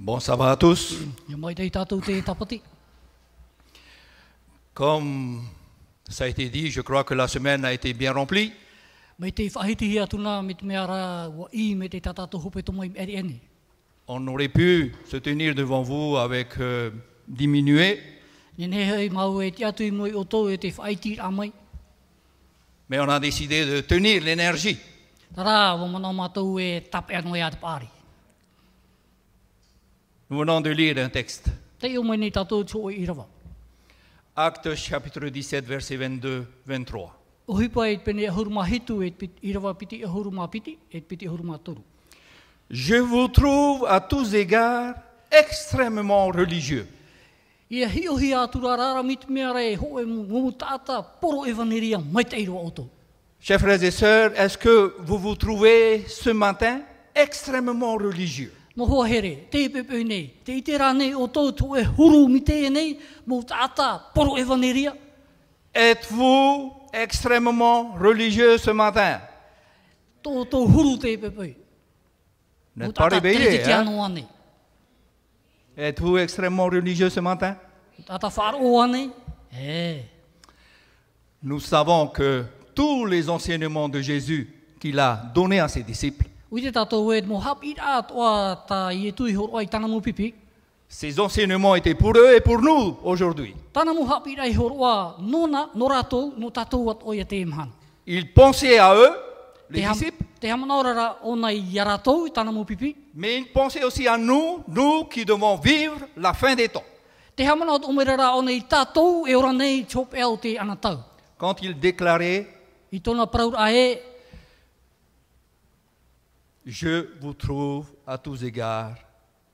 Bon sabbat à tous. Ia mai tei tātou te tapati. Comme ça a été dit, je crois que la semaine a été bien remplie. Mai te whahitihi atuna me te meara wa I me te tātou hope to mai eri eni. On aurait pu se tenir devant vous avec diminué, Ni hei mau e te atu I moi o tō e te whaiti a mai. mais on a décidé de tenir l'énergie. Tara, wa mana mātou e tape anō e a te pāri. Nous venons de lire un texte. Te o mai nei tātou tō I rawa. Actes chapitre 17, versets 22-23. O hipa e pene ahuruma hitu e I rawa piti ahuruma piti e piti ahuruma toru. Je vous trouve à tous égards extrêmement religieux. Ia hiohi atura rara mit mea re ho e mumu tāta poro e vaneria mai te iro auto. Chers frères et sœurs, est-ce que vous vous trouvez ce matin extrêmement religieux? Mo hoa here, te pepe nei, te itera nei o tō tō e huru mi te nei, mo tāta poro e vaneria. Êtes-vous extrêmement religieux ce matin? Tō huru te pepe. Vous n'êtes pas réveillé, te hein? anō ane. Êtes-vous extrêmement religieux ce matin? Tata wharo ane. Nous savons que tous les enseignements de Jésus qu'il a donnés à ses disciples, Ui te tātou e mo hap I rā toa tā I e tui horo ai tāna mo pipi. ces enseignements étaient pour eux et pour nous aujourd'hui. Tāna mo hap I rā I horo a nona, no rātou, no tātou at o ia te imhan. Il pensait à eux, les disciples, Te hamanaurara o nei ia rātou I tāna mo pipi. mais il pensait aussi à nous, nous qui devons vivre la fin des temps. Te hamana o merara o nei tātou e ora nei chop e o te anatau. Quand il déclarait I tōna praur a e, « Je vous trouve à tous égards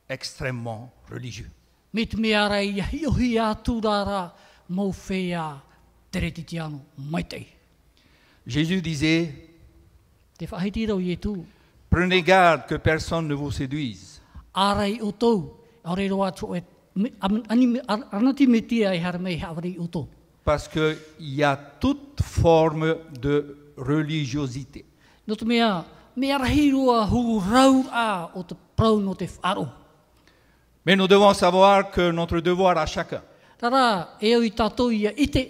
extrêmement religieux ». me te mea rei ia hiohi atu rara mou whea tere titi anu mai tei. Jésus disait Te whahiti rau I e tū. « Prenez garde que personne ne vous séduise. Ārei o tōu, aurei roa tō e, anati me tia e hara mei hawarei o tōu. Parce qu'il y a toute forme de religiosité. No te mea rahi roa huru rau a o te prau no te wharo. Mais nous devons savoir que notre devoir à chacun, Tara, e au I tātou ia ite,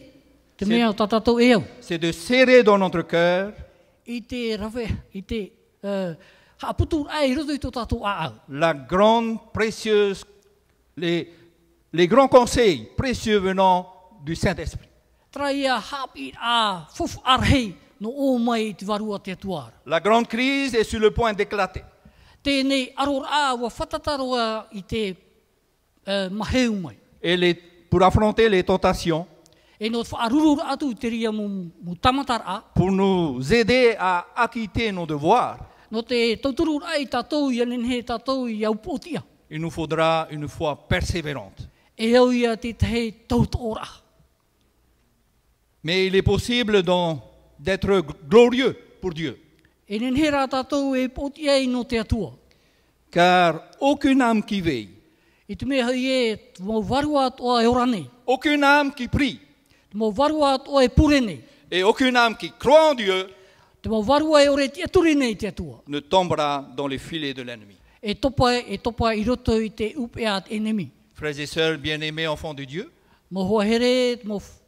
te mea o tātou e au. c'est de serrer dans notre cœur I te rawe, I te haaputu ai roto I tō tātou a au. la grande, précieuse, les grands conseils précieux venant du Saint-Esprit. Tara ia hapi a fofu arhei no o mai te varua te atuara. La grande crise est sur le point d'éclater. Tēnei aror a wa whatataroa I te maheu mai. Et pour affronter les tentations, E no te whaarurura atu te ria mo tamatar a. pour nous aider à acquitter nos devoirs, No te tauturu ai tātou ia nenhe tātou I au pōtia. il nous faudra une foi persévérante. E au ia te tehe tautora. Mais il est possible d'être glorieux pour Dieu, E nenhe rā tātou e pōtia I no te atua. car aucune âme qui veille, I te mea hei e te mau varua toa e orane. aucune âme qui prie Te mau varua toa e purene. et aucune âme qui croit en Dieu Te mau varua e ore te aturine I te atua. ne tombera dans les filets de l'ennemi. E topa I roto I te upea te enemi. Frères et sœurs bien-aimés enfants de Dieu, Mo hoa here,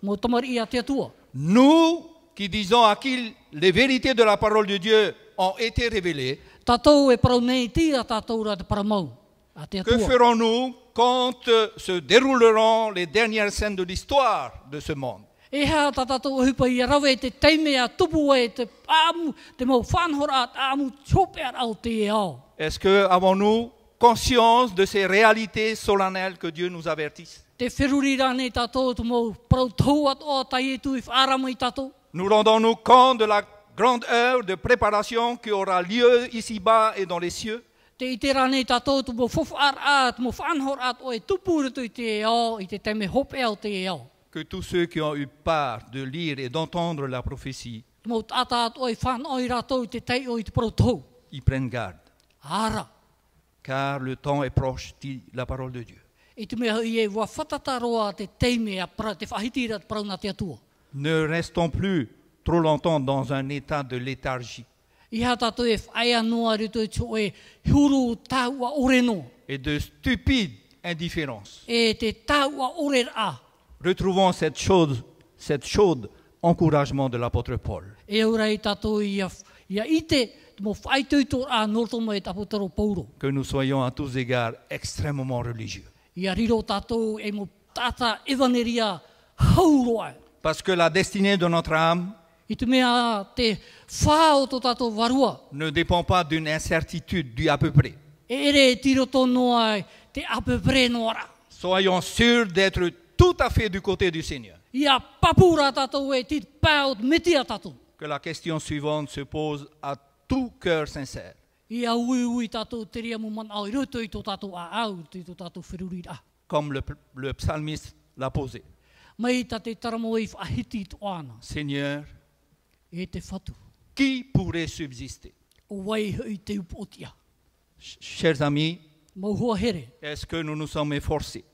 mo tamari I a te atua. nous qui disons à qui les vérités de la parole de Dieu ont été révélées, Tātou e parau nei tira tātou rā te paramau. A te que atua. ferons-nous quand se dérouleront les dernières scènes de l'histoire de ce monde? E hea tā tātou hupa I a rawe te teime a tupu e te pāmu, te mau whanhora a tāmu chopea au te e ao. Est-ce que avons-nous conscience de ces réalités solennelles que Dieu nous avertisse? Te wheruri rā nei tātou te mau parau tau atoa tai e tu I whaarama I tātou. Nous rendons-nous compte de la grande œuvre de préparation qui aura lieu ici-bas et dans les cieux? Te ite rā nei tātou te mau whawhaar a, te mau whanhora a o e tupu rito I te e ao, I te teime hope au te e ao. Que tous ceux qui ont eu part de lire et d'entendre la prophétie Te mau tātā ato I whanoi rātou I te tei o I te parau tau. y prennent garde, Ara. car le temps est proche, dit la parole de Dieu. I te mea I e wa whatataroa te teime a te whahitira te parau na te atua. Ne restons plus trop longtemps dans un état de léthargie. Iha tātou e whae anoa rito tō e huru tāua ore no. et de stupide indifférence. E te tāua ore a. Retrouvons cette chaude encouragement de l'apôtre Paul. E ora i tātou ia ite mo whae tūtor a nortomo e tapotaro Paulo. Que nous soyons à tous égards extrêmement religieux. Ia riro tātou e mo tata evaneria hauroa. Parce que la destinée de notre âme I te mea te whao tō tātou varua. ne dépend pas d'une incertitude du à peu près. E ere tiro tono ai te apepre noara. Soyons sûrs d'être tout à fait du côté du Seigneur. Ia papura tātou e tit pāot metia tātou. Que la question suivante se pose à tout cœur sincère. Ia ui tātou te ria mo man au i roto i tō tātou a au, i tō tātou whiruri a. Comme le psalmiste l'a posé. Mai tā te taramo i whahiti tō ana. Seigneur, E te whatu. qui pourrait subsister? O wai hui te upotia. Chers amis, Mau hoa here. est-ce que nous nous sommes efforcés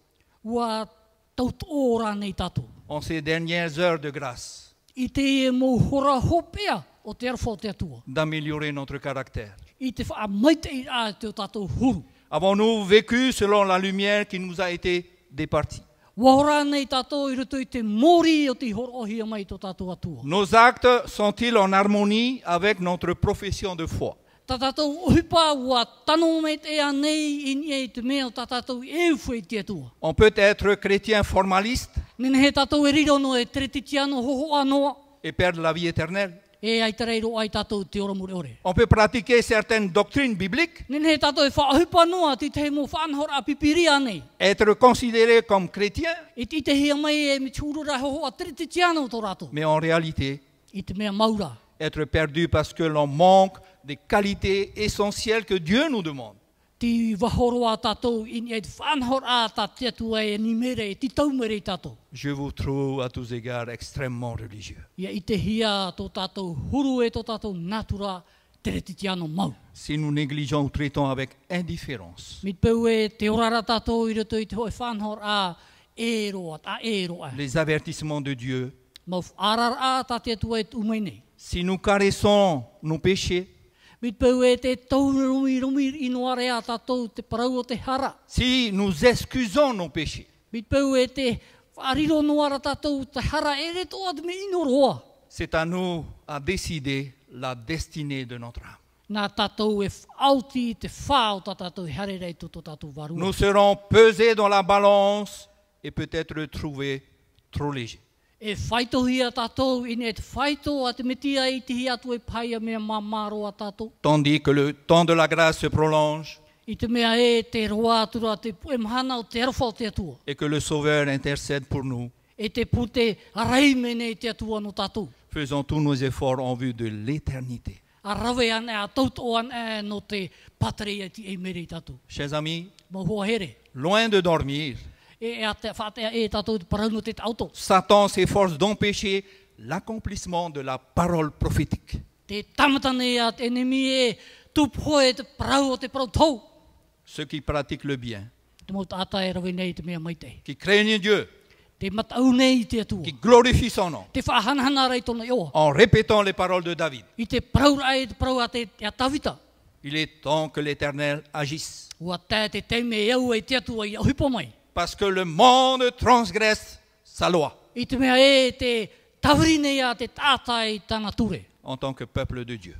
Ua taut ora nei tātou. en ces dernières heures de grâce I te e mo hora hopea o te arwha o te atua. d'améliorer notre caractère? I te wha maite i a te o tātou huru. Avons-nous vécu selon la lumière qui nous a été départie? Wahora nei tātou i roto i te mori o te horohia mai tō tātou atua. Nos actes sont-ils en harmonie avec notre profession de foi? Tā tātou uhipa ua tano me te a nei i nie te mea o tā tātou e uwhai te atua. On peut être chrétien formaliste Nene he tātou e riro no e tretitiano hoho anoa. et perdre la vie éternelle. E ai tareiro ai tātou te ora mure ore. On peut pratiquer certaines doctrines bibliques, Nene he tātou e whaahupa noa ti te mo whanhora a pipiria nei. être considéré comme chrétien, I te hia mai e mi tūrura hoho a tretitiano tō rātou. mais en réalité, I te mea maura. être perdu parce que l'on manque des qualités essentielles que Dieu nous demande. Ti wahoroa tātou i e whanhora tā te atua e ni mere e ti taumere i tātou. Je vous trouve à tous égards extrêmement religieux. Ia i te hia tō tātou huru e tō tātou natura tretitiano mau. Si nous négligeons ou traitons avec indifférence Mit peu e te orara tātou i roto i te hoi whanhora e roa, ta e roa. les avertissements de Dieu, Mau arara tā te atua e umei nei. si nous caressons nos péchés, Mit peu e te taurumi i noare a tātou te parau o te hara. si nous excusons nos péchés, Mit peu e te whariro noara tātou te hara e re toa te me inoroa. c'est à nous à décider la destinée de notre âme. Nā tātou e whauti te whao tā tātou i harerei tō tātou varua. Nous serons pesés dans la balance et peut-être trouvés trop légers. E whaitohia tātou, ine te whaito a te metia i te hi atu e paia mea mamaro a tātou. Tandis que le temps de la grâce se prolonge I te mea e te roa atura te pue mahana o te arwha o te atua. et que le Sauveur intercède pour nous, E te pute araime nei te atua no tātou. faisons tous nos efforts en vue de l'éternité. A rawe ane a tauto ane no te patare e ti e mere i tātou. Chers amis, Mau hoa here. loin de dormir, E a te whatea e tātou te parau no te auto. Satan s'efforce d'empêcher l'accomplissement de la parole prophétique. Te tamatane a te enemi e tupoe te parau o te parau tau. Ceux qui pratiquent le bien, Te mau tāta e rawe nei te mea maite. qui craignent Dieu, Te matau nei i te atua. qui glorifient son nom, Te whahanahana rei tona ioa. en répétant les paroles de David. I te praura e te praura te a tawita. Il est temps que l'Éternel agisse, Ua te teime e au e te atua i a hupo mai. parce que le monde transgresse sa loi I te mea e te tawrine a te tātai tana ture. en tant que peuple de Dieu.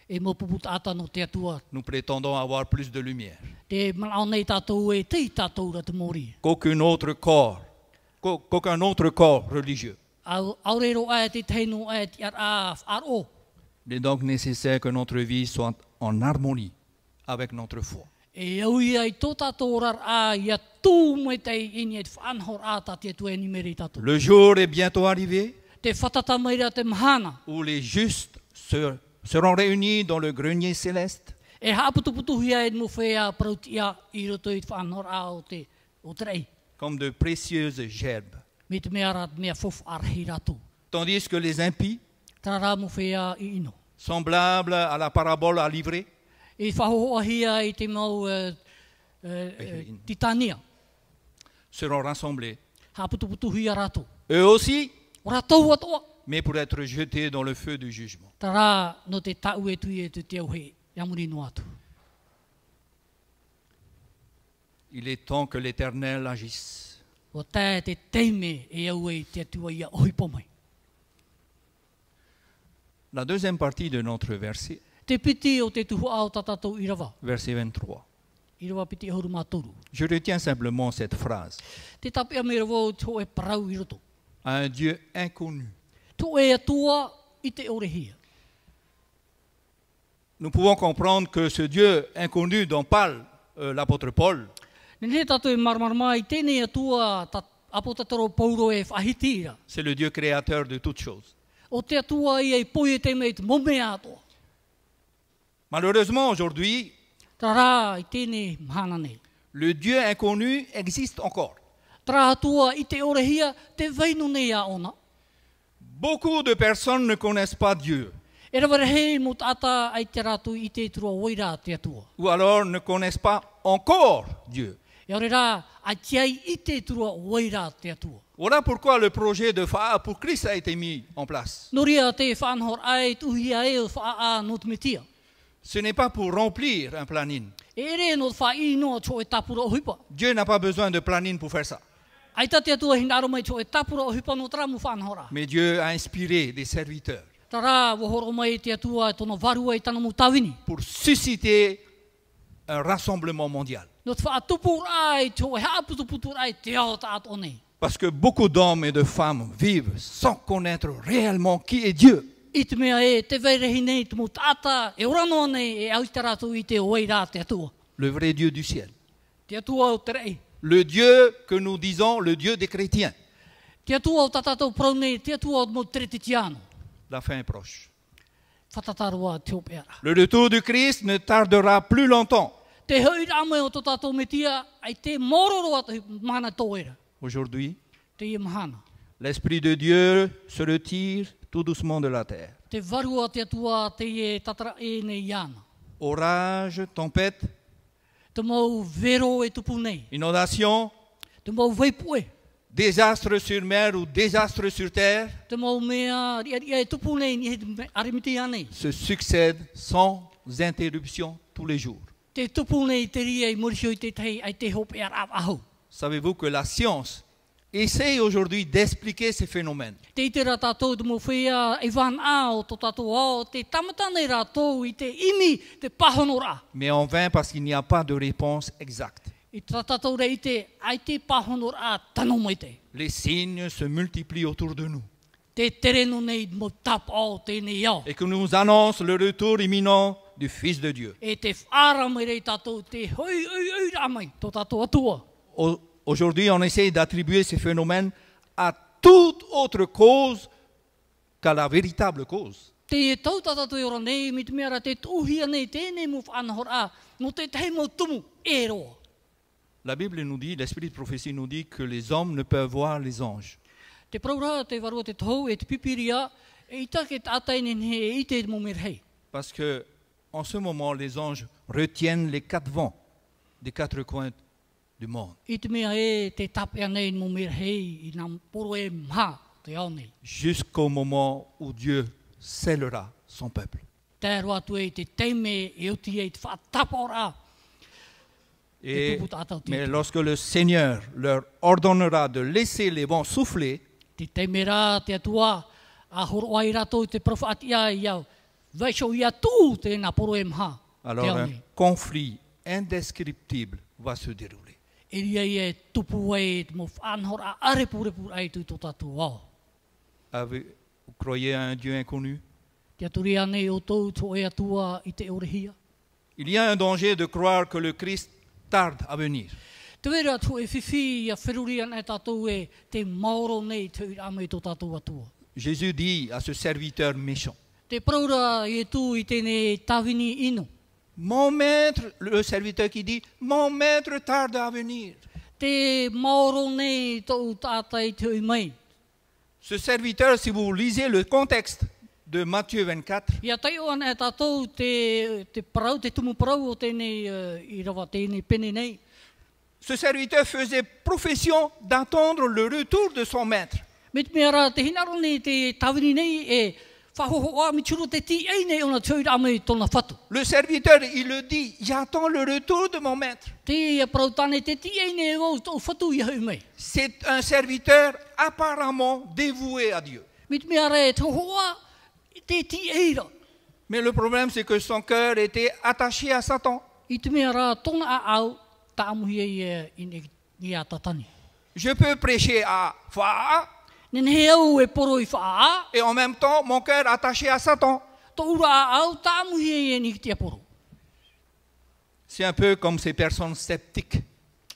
E mo pupu tāta no te atua. Nous prétendons avoir plus de lumière Te manao nei tātou e te tātou ra te mori. qu'aucun autre corps religieux. Aurero a te teino a te ar o. Il est donc nécessaire que notre vie soit en harmonie avec notre foi. E au ia i tō tātou rar a ia tū mai te ini e te whanhor a tā te atua e ni meri tātou. Le jour est bientôt arrivé Te whatata mai ra te mahana. où les justes seront réunis dans le grenier céleste. E haputuputu hia e mo whea prautia i roto i te whanhor a o te rei. Comme de précieuses gerbes. Me te mea rat mea fof arhi ratu. Tandis que les impies, Tā rā mo whea i ino. semblables à la parabole à livrer, I whahoa hia i te mau titania. seront rassemblés. Haputuputu hia ratu. Eux aussi Ora tau atoa. mais pour être jeté dans le feu du jugement. Tara no te tau e tui e te teo he, yamuri no atu. Il est temps que l'Éternel agisse. O tae te teime e au e te atua ia ohi pomai. La deuxième partie de notre verset, Te piti o te tuhu ao tatatou irawa. verset 23. Irawa piti ahuru mātoru. Je retiens simplement cette phrase. Te tapia me rawo tō e parau i roto. À un Dieu inconnu. Tō e atua i te orehia. Nous pouvons comprendre que ce Dieu inconnu dont parle l'apôtre Paul, Nene tato e marmarma i tēnei atua apotataro Paulo e whahitira. c'est le Dieu créateur de toutes choses. O te atua ia i poi e te mei te mome atoa. Malheureusement, aujourd'hui, Tara i tēnei mahana nei. le Dieu inconnu existe encore. Tara atua i te orehia te veino nei a ona. Beaucoup de personnes ne connaissent pas Dieu, E rawara hei mo tata ai te ratu i te tura oira te atua. ou alors ne connaissent pas encore Dieu. E ore rā, ai tiai i te tura oira te atua. Voilà pourquoi le projet de Faa pour Christ a été mis en place. Noria te whanhor ai tuhia e o wha a no te metia. Ce n'est pas pour remplir un planning. E ere no wha i noa tō e tapura o hupa. Dieu n'a pas besoin de planning pour faire ça. Ai ta te atua hindaro mai tō e tapura o hupa no tara mu whanhora. Mais Dieu a inspiré des serviteurs Tara wahoro mai te atua e tono varua i tana mu tawini. pour susciter un rassemblement mondial. No te wha tupur ai tō e haaputuputur ai te ao taat o nei. Parce que beaucoup d'hommes et de femmes vivent sans connaître réellement qui est Dieu. I te mea e te veirehi nei te mu tata e oranoa nei e au te ratu i te oira te atua. Le vrai Dieu du ciel. Te atua o te rei. Le Dieu que nous disons, le Dieu des chrétiens. Te atua o tatatou prau nei, te atua o mo tretitiano. La fin est proche. Whatatarua te opera. Le retour du Christ ne tardera plus longtemps. Te hui rame o tō tātou metia ai te mororo atu mana tōera. Aujourd'hui, Te ia mahana. l'Esprit de Dieu se retire tout doucement de la terre. Te varua te atua te e tatara e nei iana. Orage, tempête, Te mau vero e tupu nei. inondation, Te mau veipue. désastre sur mer ou désastre sur terre Te mau mea ria e tupu nei ni he arimiti anei. se succèdent sans interruption tous les jours. Te tupu nei te ria i morisio i te tei ai te hope ar av aho. Savez-vous que la science essaye aujourd'hui d'expliquer ces phénomènes? Te itera tātou te mo whea e van ao tō tātou ao. Te tamata nei rātou i te imi te pahono rā. Mais en vain parce qu'il n'y a pas de réponse exacte. I tātou re i te ai te pahono rā tano mai te. Les signes se multiplient autour de nous Te tereno nei mo tap ao tēnei ao. et que nous annonce le retour imminent du Fils de Dieu. E te whara mai rei tātou te hui rā mai tō tātou atua. Aujourd'hui, on essaye d'attribuer ces phénomènes à toute autre cause qu'à la véritable cause. Te e tau tātou e ora nei, mi te mea te tūhia nei tēnei mo whanahor a, no te tei mo tumu e roa. La Bible nous dit, l'Esprit de prophétie nous dit que les hommes ne peuvent voir les anges. Te praura te varua te tau e te pipiria, e ita ke tātai nenhe e i te mo mirhei. Parce que en ce moment, les anges retiennent les quatre vents des quatre coins du monde. I te mea e te tapea nei mo mirhei, i nā poro e mha te ao nei. Jusqu'au moment où Dieu scellera son peuple. Te roa tu e te teime e uti e te whaatapora. Mais lorsque le Seigneur leur ordonnera de laisser les vents souffler, Te teime rā te atua, a horo ai rātou te profetia i au. Vaisho i atu te nā poro e mha. alors un conflit indescriptible va se dérouler. E ria i e tupu e mo whanhora arepurepu ai tu tō tātou ao. Vous croyez à un Dieu inconnu? Te aturi anei o tau tō e atua i te orehia. Il y a un danger de croire que le Christ tarde à venir. Te wera tō e whiwhi a whiruri anei tātou e te maoro nei te ame tō tātou atua. Jésus dit à ce serviteur méchant, Te praura i e tū i tēnei tawini ino. mon maître, le serviteur qui dit, mon maître tarde à venir. Te maoro nei tō tātai te mai. Ce serviteur, si vous lisez le contexte de Matthieu 24, Ia tai o anei tātou te parau, te tumu parau o tēnei i rawa tēnei pene nei. ce serviteur faisait profession d'attendre le retour de son maître. Me te mea rā te hinaro nei te tawini nei e whahohoa mi turu te ti ei nei ona tūra mai tōna whatu. Le serviteur, il le dit, j'attends le retour de mon maître. Te ia prautane te ti ei nei o tō whatu i hau mai. C'est un serviteur apparemment dévoué à Dieu. Me te mea rā e tohoa te ti ei ra. Mais le problème, c'est que son cœur était attaché à Satan. I te mea rā tōna a au ta amuhi i a tatani. Je peux prêcher à Fa'a Nen he au e poro i whaa, et en même temps, mon cœur attaché à Satan. tō ura a au ta amuhi e ni ki tia poro. C'est un peu comme ces personnes sceptiques.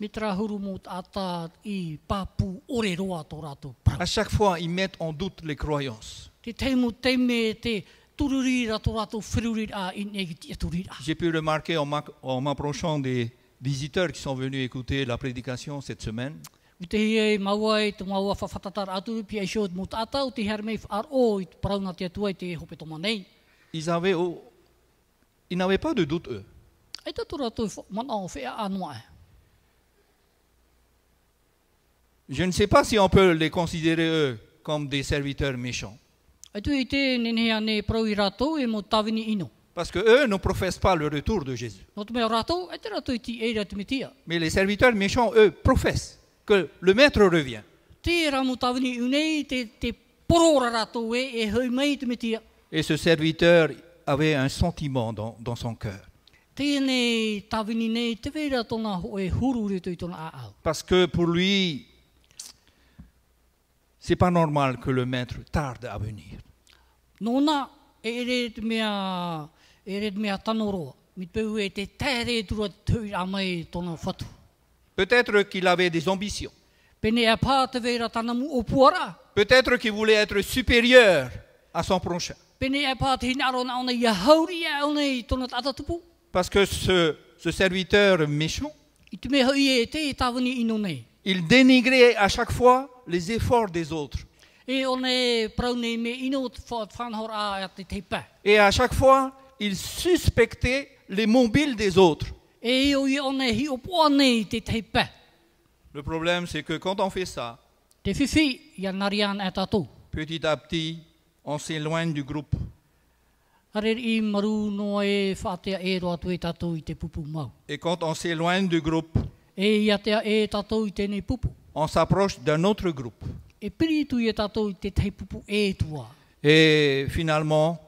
Me te rā huru mō tātā i pāpū ore roa tō rātou prau. À chaque fois, ils mettent en doute les croyances. Te teimu teime te tururira tō rātou whirurira i negi tia turira. J'ai pu remarquer en m'approchant des visiteurs qui sont venus écouter la prédication cette semaine, I te hie maua e te maua whawhatatar atu pia i shod mō tātau, te hermei whaaro i te parauna te atua i te hope toma nei. ils n'avaient pas de doute, eux. Ai tā tō rātou mana o whea anua e. Je ne sais pas si on peut les considérer, eux, comme des serviteurs méchants. Ai tu i te nenea ne prau i rātou e mō tawini ino. Parce qu'eux ne professent pas le retour de Jésus. No te mea rātou, ai te rātou i ti eira te metia. Mais les serviteurs méchants, eux, professent que le maître revient. Te rā mō tawini unei te porora rātou e hui mai te metia. Et ce serviteur avait un sentiment dans son cœur. Tēnei tawini nei te wera tōna e huru reto i tōna āau. Parce que pour lui, c'est pas normal que le maître tarde à venir. Nōna, e re te mea tanoroa. Mi peu e te tēre tura tui a mai tōna whatu. Peut-être qu'il avait des ambitions. Pene e pā te wera tana mu o puara. Peut-être qu'il voulait être supérieur à son prochain. Pene e pā te hinaro na ona ia hauri e ona i tōna tatatupu. Parce que ce serviteur méchant, I te mea hui e te tawini ino nei. il dénigrait à chaque fois les efforts des autres. E ona e prau nei me ino te whanhor a te teipa. Et à chaque fois, il suspectait les mobiles des autres. E io i ona hi o poa nei te teipa. Le problème, c'est que quand on fait ça, Te whiwhi ia narian e tātou. petit à petit, on s'éloigne du groupe. Harer i maru no e whaatea e roa tu e tātou i te pupu mau. Et quand on s'éloigne du groupe, E ia tea e tātou i tēnei pupu. on s'approche d'un autre groupe. E piri tu i e tātou i te tei pupu e tua. Et finalement,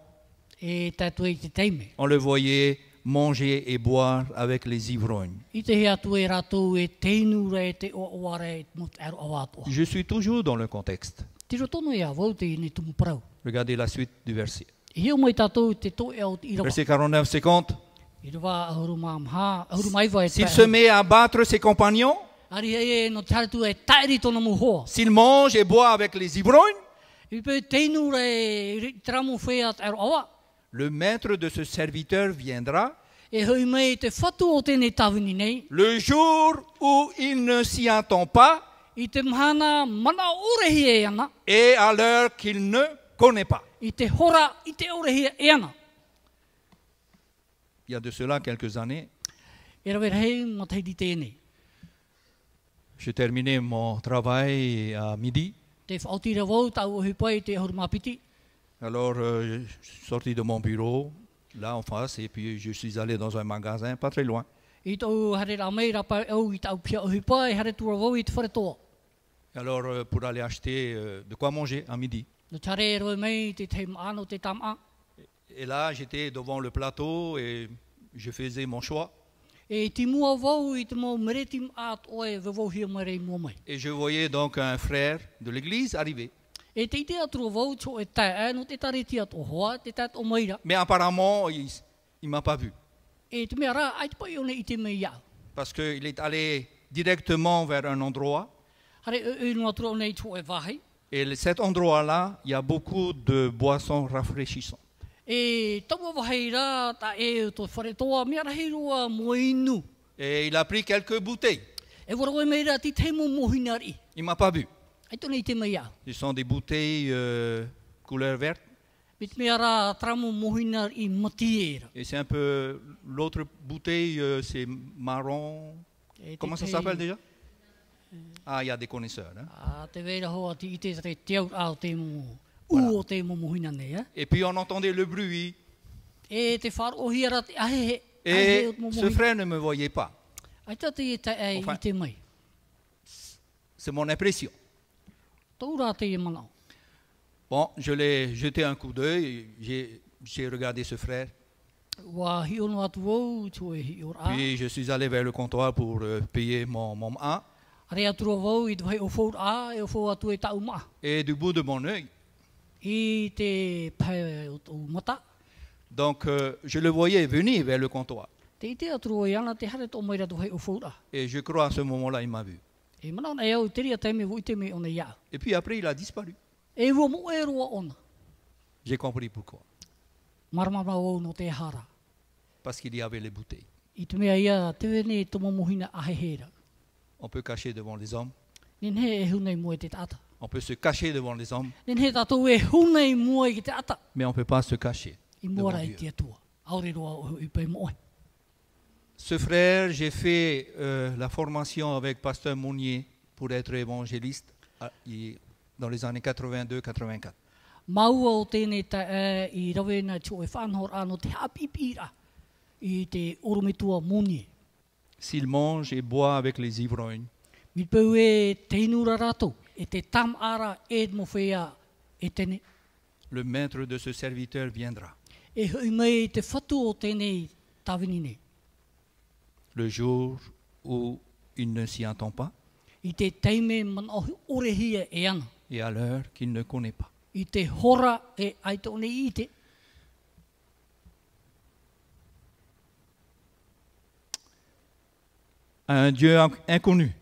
E tātou i te teime. on le voyait manger et boire avec les ivrognes. I te hea tu e rātou e teinura e te oara e mut aro awatoa. Je suis toujours dans le contexte. Tiro tono e awau te ine tumu parau. Regardez la suite du verset. E heo mai tātou te to e au te irawa. Verset 49-50. I rawa ahuru maamha, ahuru maiwa e S'il se met à battre ses compagnons, Ari e no te haratu e tairi tona mu hoa. s'il mange et boit avec les ivrognes, I pe teinura e tramo whea te aro awa. le maître de ce serviteur viendra E hui mai te whatu o tēnei tawini nei. le jour où il ne s'y attend pas I te mhana mana orehi e ana. et à l'heure qu'il ne connaît pas. I te hora, i te orehi e ana. Il y a de cela quelques années, E rawe hei mataidi tēnei. j'ai terminé mon travail à midi. Te whaotira wau tau o hipai te ahuru mapiti. Alors, je suis sorti de mon bureau, là en face, et puis je suis allé dans un magasin, pas très loin. I tau hare rā mei rapa au i tau pia o hipai, hare tura wau i te whare toa. Alors, pour aller acheter de quoi manger à midi. No tare e roe mei te te ano te tama. Et là, j'étais devant le plateau et je faisais mon choix. E ti mua wau i te mau mereti at oe vavohia merei mua mai. Et je voyais donc un frère de l'église arriver. E te ite atura wau tō e tae, no te tare ti at o hoa, te tat o meira. Mais apparemment, il ne m'a pas vu. E te mea rā, ai te pai one i te mea iau. Parce qu'il est allé directement vers un endroit. Hare e no atura one i tō e wahi. Et cet endroit-là, il y a beaucoup de boissons rafraîchissantes. E taua wahi rā, ta e tō whare toa, mea rahi roa mo inu. Et il a pris quelques bouteilles. E wara koe meira ti teimo mohinari. Il ne m'a pas vu. Ai tōne i te mea iau. Ce sont des bouteilles couleur verte. Me te mea rā, tramo mohinari matiera. Et c'est un peu... L'autre bouteille, c'est marron. E te Comment ça te- s'appelle déjà? Ah, il y a des connaisseurs. Hein. Te vera hoa ti ite te teau au te mo. Uo te mo mohina nei. Et puis on entendait le bruit. E te whar o hiara te ahe Et o mo ce mohina. frère ne me voyait pas. Ai tata e te ai Enfin, i te mai. C'est mon impression. Taura te e manao. Bon, je l'ai jeté un coup d'œil. J'ai regardé ce frère. Wa hi ono atu wau tu e hi ora. Puis je suis allé vers le comptoir pour payer mon A. Are atu wau i te vai o fou a e o fou atu e tau maa. Et du bout de mon œil, I te pai o mata. donc je le voyais venir vers le comptoir. Te ite atu o iana te hare to mai ratu vai o fou a. Et je crois à ce moment-là, il m'a vu. E manao na au te ria taime vo i te me ona ia. Et puis après, il a disparu. E ua mo e roa ona. J'ai compris pourquoi. Maramara o no te hara. Parce qu'il y avait les bouteilles. I te mea ia te wene tomo mohina ahehera. On peut cacher devant les hommes. Nen he e hunei mua i te tata. On peut se cacher devant les hommes, Nen he tatou e hunei mua i te ata. mais on ne peut pas se cacher I devant muara i Dieu. te atua. Aure roa o i pai moe. Ce frère, j'ai fait la formation avec Pasteur Mounier pour être évangéliste dans les années 82-84. Maua o tēnei ta i rawena tō e whanhor ano te hapipira i te orometua moni. S'il mange et boit avec les ivrognes, Mi peu e te inura rato, e te tam ara e mo whea e tene. le maître de ce serviteur viendra. E hui mai te whatu o tēnei tawini nei. Le jour où il ne s'y entend pas I te teime man o orehia e ana. et à l'heure qu'il ne connaît pas. I te hora e aitone i te. Un Dieu inconnu.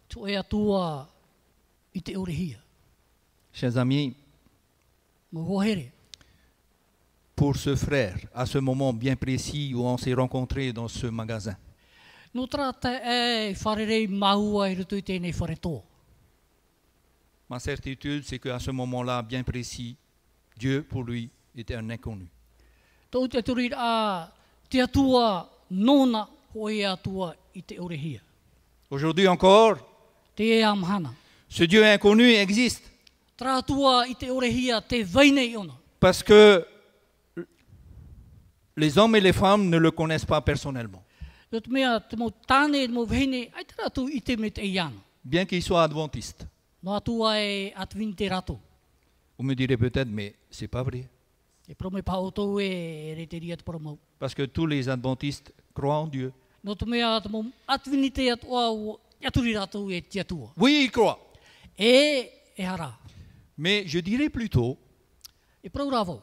Tō e atua i te orehia. Chers amis, Mo hohere. pour ce frère, à ce moment bien précis où on s'est rencontrés dans ce magasin, No trata e wharerei maua i rutu i tēnei whareto. ma certitude, c'est qu'à ce moment-là bien précis, Dieu, pour lui, était un inconnu. Tō te turi a te atua nona ho e atua i te orehia. Aujourd'hui encore, Te e amhana. ce Dieu inconnu existe Tra atua i te orehia te vainei ona. parce que les hommes et les femmes ne le connaissent pas personnellement. Yo te mea te mo tāne mo vainei, ai te ratu i te me te iana. Bien qu'il soit adventiste. No atua e atwini te rato. Vous me direz peut-être, mais c'est pas vrai. E prome pa o tau e re te ria te paromau. Parce que tous les adventistes croient en Dieu. No te mea te mo atwini te atua o aturi rato e te atua. Oui, ils croient. E hara. Mais je dirais plutôt, E prau ravo.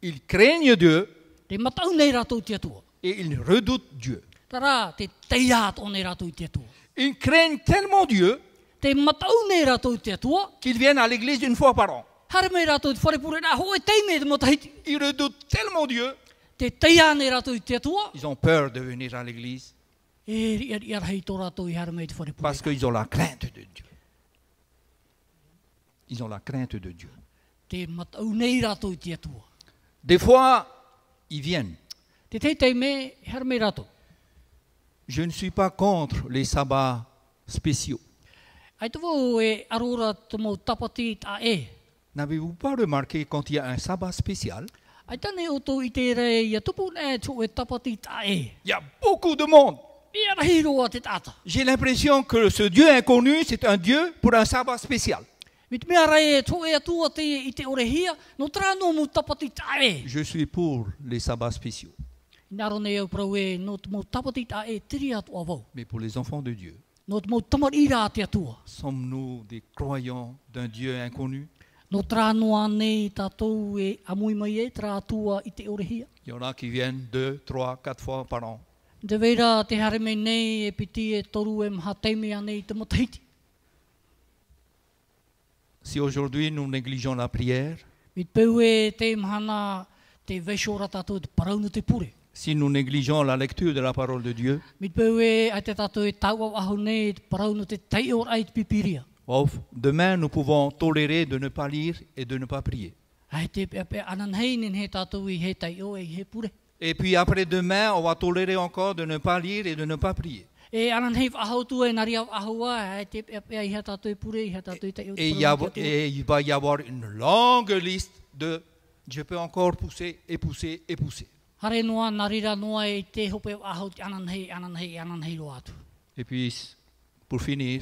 ils craignent Dieu Te matau nei rato i te atua. et ils redoutent Dieu. Tara, te teiat o nei rato i te atua. Ils craignent tellement Dieu Te matau nei rato i te atua. qu'ils viennent à l'église une fois par an. Hare mei rato i te wharepure rā, ho e teime te motahiti. Ils redoutent tellement Dieu, Te teia nei rato i te atua. ils ont peur de venir à l'église E ria rei tō rato i hare mei te wharepure. parce qu'ils ont la crainte de Dieu. Ils ont la crainte de Dieu. Te matau nei rato i te atua. Des fois, ils viennent. Te teime, hare mei rato. Je ne suis pas contre les sabbats spéciaux. Ai te wau e arora te mo tapati ta e. N'avez-vous pas remarqué quand il y a un sabbat spécial, Ai tane o tō i te rei, ia tupu ne tō e tapati ta e. il y a beaucoup de monde. Ia rahi roa te tata. J'ai l'impression que ce Dieu inconnu, c'est un Dieu pour un sabbat spécial. Mi te mea rei e tō e atua te i te orehia, no trano mo tapati ta e. Je suis pour les sabbats spéciaux. Naro nei au prau e, no te mo tapati ta e tiri atu avau. Mais pour les enfants de Dieu, No te mo tamarira te atua. sommes-nous des croyants d'un Dieu inconnu? No tranoa nei tātou e amui mai e tra atua i te orehia. Il y en a qui viennent 2, 3, 4 fois par an. Te veira te hare mei nei e piti e toru e mha teimea nei te motahiti. Si aujourd'hui nous négligeons la prière, Mi te peu e te mhana te veishora tātou te paraunu te pure. si nous négligeons la lecture de la parole de Dieu, Mi te peu e ai te tātou e tau au aho nei te paraunu te teior ai te pipiria. demain nous pouvons tolérer de ne pas lire et de ne pas prier. Ai te pe ananhei nin he tātou i he teio e he pure. Et puis après-demain, on va tolérer encore de ne pas lire et de ne pas prier. E anan hei ahau tu e nari ahua e te e iha tatu e pure iha tatu e te Et il va y avoir une longue liste de je peux encore pousser et pousser et pousser. Hare noa narira noa e te hope ahau anan hei roa atu. Et puis, pour finir,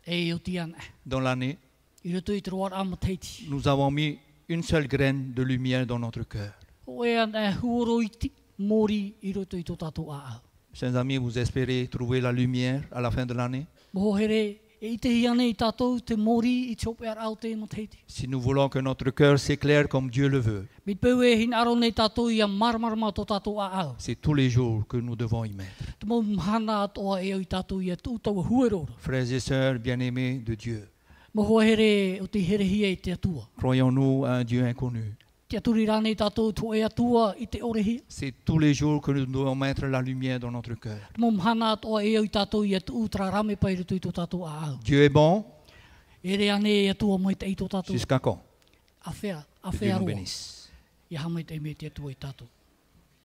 E o tian dans l'année, I roto I te roa ama teiti. nous avons mis une seule graine de lumière dans notre cœur. O e an e huoro I ti mori I roto I tō tātou a. Chers amis, vous espérez trouver la lumière à la fin de l'année? Moho here e I te hiane I tātou te mori I te hope ar au te ma teiti. Si nous voulons que notre cœur s'éclaire comme Dieu le veut, Mi peu e hin aro nei tātou I a marmarama tō tātou a. c'est tous les jours que nous devons y mettre. Te mo mhana atoa e o I tātou I a tūtau hueroro. Frères et sœurs bien-aimés de Dieu, Moho here o te herehia I te atua. croyons-nous à un Dieu inconnu. Te aturi rānei tātou tō e atua I te orehia. C'est tous les jours que nous devons mettre la lumière dans notre cœur. Te mo mhana atoa e o I tātou I a tūtra rame pai roto I tō tātou a. Dieu est bon E re ane e atua mai te I tō tātou. jusqu'à quand? A whea Que Dieu nous roa. bénisse. Ia hamai te me te atua I tātou.